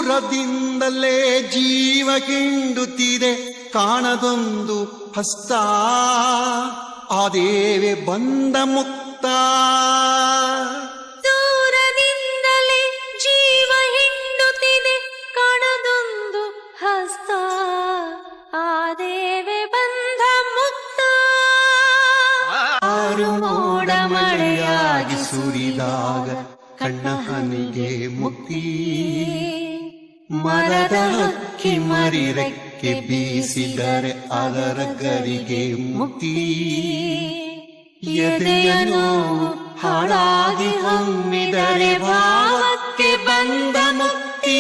ದೂರದಿಂದಲೇ ಜೀವ ಹಿಂಡುತ್ತಿದೆ ಕಾಣದೊಂದು ಹಸ್ತ ಆ ದೇವೆ ಬಂದ ಮುಕ್ತ. ದೂರದಿಂದಲೇ ಜೀವ ಹಿಂಡುತ್ತಿದೆ ಕಾಣದೊಂದು ಹಸ್ತ ಆ ದೇವೆ ಬಂದ ಮುಕ್ತ. ಆರು ಮೋಡ ಮಳೆಯಾಗಿ ಸುರಿದಾಗ ಕಣ್ಣ ಹನಿಗೆ ಮುಕ್ತಿ. ಮರದ ಹಕ್ಕಿ ಮರಿರೆಕ್ಕೆ ಬೀಸಿದರೆ ಅದರ ಗರಿಗೆ ಮುಕ್ತಿ. ಎದೆಯ ನೋವು ಹಾಳಾಗಿ ಹೊಮ್ಮಿದರೆ ಭಾವಕ್ಕೆ ಬಂದ ಮುಕ್ತಿ.